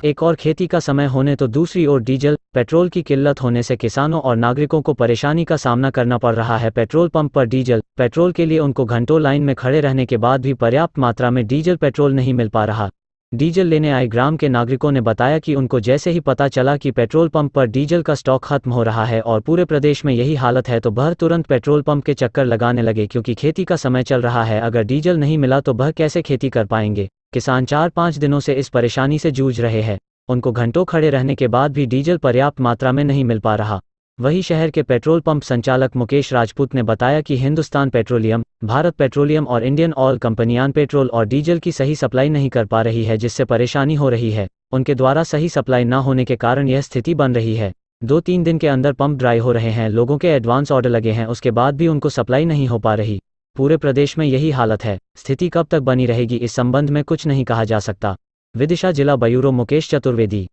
एक और खेती का समय होने तो दूसरी ओर डीजल पेट्रोल की किल्लत होने से किसानों और नागरिकों को परेशानी का सामना करना पड़ रहा है। पेट्रोल पंप पर डीजल पेट्रोल के लिए उनको घंटों लाइन में खड़े रहने के बाद भी पर्याप्त मात्रा में डीजल पेट्रोल नहीं मिल पा रहा। डीजल लेने आए ग्राम के नागरिकों ने बताया कि उनको जैसे ही पता चला कि पेट्रोल पंप पर डीजल का स्टॉक खत्म हो रहा है और पूरे प्रदेश में यही हालत है तो वह तुरंत पेट्रोल पंप के चक्कर लगाने लगे, क्योंकि खेती का समय चल रहा है। अगर डीजल नहीं मिला तो वह कैसे खेती कर पाएंगे। किसान 4-5 दिनों से इस परेशानी से जूझ रहे हैं। उनको घंटों खड़े रहने के बाद भी डीजल पर्याप्त मात्रा में नहीं मिल पा रहा। वहीं शहर के पेट्रोल पंप संचालक मुकेश राजपूत ने बताया कि हिंदुस्तान पेट्रोलियम, भारत पेट्रोलियम और इंडियन ऑयल कंपनियां पेट्रोल और डीजल की सही सप्लाई नहीं कर पा रही है, जिससे परेशानी हो रही है। उनके द्वारा सही सप्लाई न होने के कारण यह स्थिति बन रही है। 2-3 दिन के अंदर पंप ड्राई हो रहे हैं, लोगों के एडवांस ऑर्डर लगे हैं, उसके बाद भी उनको सप्लाई नहीं हो पा रही। पूरे प्रदेश में यही हालत है। स्थिति कब तक बनी रहेगी इस संबंध में कुछ नहीं कहा जा सकता। विदिशा जिला ब्यूरो मुकेश चतुर्वेदी।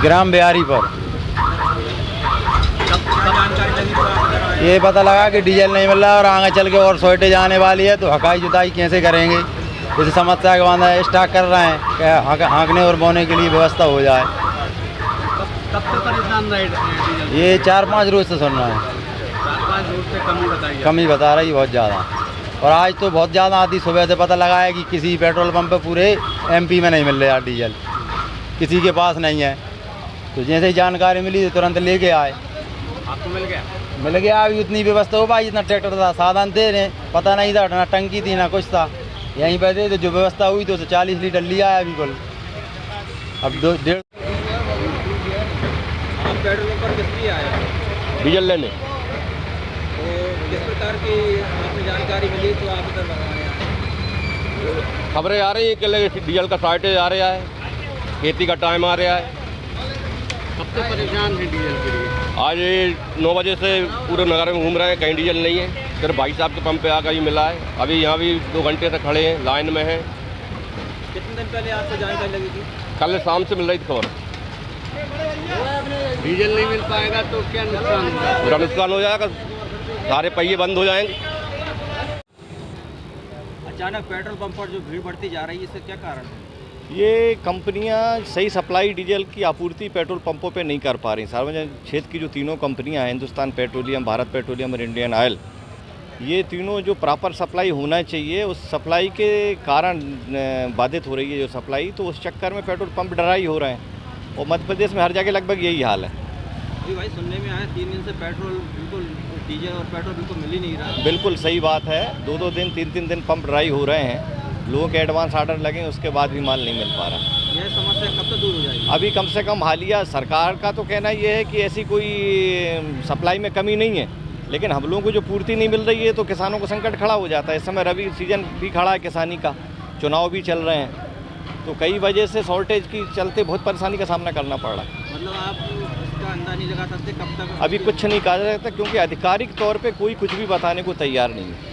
ग्राम बिहारी पर ये पता लगा कि डीजल नहीं मिल रहा और आगे चल के और शॉर्टेज आने वाली है, तो हकाई जुताई कैसे करेंगे। इस समस्या के बाद स्टॉक कर रहे हैं कि हाँकने और बोने के लिए व्यवस्था हो जाए। कब से परेशान रहे डीजल? ये 4-5 रोज से सुन रहे हैं। 4-5 रोज से कमी बता रही बहुत ज़्यादा। और आज तो बहुत ज़्यादा आधी सुबह से पता लगा है कि किसी पेट्रोल पंप पे पूरे MP में नहीं मिल रहा डीजल, किसी के पास नहीं है। तो जैसे ही जानकारी मिली तो तुरंत लेके आए। आपको मिल गया? मिल गया। अभी उतनी व्यवस्था हो पाई, इतना ट्रैक्टर था, साधन थे, पता नहीं था, ना टंकी थी ना कुछ था। यहीं पर थे तो जो व्यवस्था हुई तो 40 लीटर लिया है बिल्कुल। अब 1.5 आप पेट्रोल पंप किस लिए आए? डीजल लेने। तो किस प्रकार की आपने जानकारी मिली तो आप इधर लगाए? खबरें आ रही हैं कि डीजल का शॉर्टेज आ रहा है, खेती का टाइम आ रहा है। कब से परेशान है डीजल के लिए? आज 9 बजे से पूरे नगर में घूम रहे हैं, कहीं डीजल नहीं है। सिर्फ भाई साहब के पंप पे आकर ही मिला है। अभी यहाँ भी 2 घंटे से खड़े हैं, लाइन में हैं। कितने दिन पहले आपको जानकारी लगी थी? कल शाम से मिल रही थी खबर। डीजल नहीं मिल पाएगा तो क्या नुकसान होगा? पूरा नुकसान हो जाएगा, सारे पहिए बंद हो जाएंगे। अचानक पेट्रोल पंप पर जो भीड़ बढ़ती जा रही है, इससे क्या कारण है? ये कंपनियां सही सप्लाई डीजल की आपूर्ति पेट्रोल पंपों पे नहीं कर पा रही। सार्वजनिक क्षेत्र की जो तीनों कंपनियां हैं, हिंदुस्तान पेट्रोलियम, भारत पेट्रोलियम और इंडियन ऑयल, ये तीनों जो प्रॉपर सप्लाई होना चाहिए उस सप्लाई के कारण बाधित हो रही है जो सप्लाई, तो उस चक्कर में पेट्रोल पंप ड्राई हो रहे हैं। और मध्य प्रदेश में हर जगह लगभग यही हाल है। अभी भाई सुनने में आया 3 दिन से पेट्रोल बिल्कुल, डीजल और पेट्रोल बिल्कुल मिल ही नहीं रहा। बिल्कुल सही बात है। 2-2 दिन 3-3 दिन पंप ड्राई हो रहे हैं, लोगों के एडवांस ऑर्डर लगे, उसके बाद भी माल नहीं मिल पा रहा। यह समस्या कब तक दूर हो जाएगी? अभी कम से कम हालिया सरकार का तो कहना ये है कि ऐसी कोई सप्लाई में कमी नहीं है, लेकिन हम लोगों को जो पूर्ति नहीं मिल रही है तो किसानों को संकट खड़ा हो जाता है। इस समय रबी सीजन भी खड़ा है किसानी का, चुनाव भी चल रहे हैं, तो कई वजह से शॉर्टेज की चलते बहुत परेशानी का सामना करना पड़ रहा है। मतलब आप इसका अंदाजा नहीं लगा सकते कब तक? अभी कुछ नहीं कहा जा सकता, क्योंकि आधिकारिक तौर पे कोई कुछ भी बताने को तैयार नहीं है।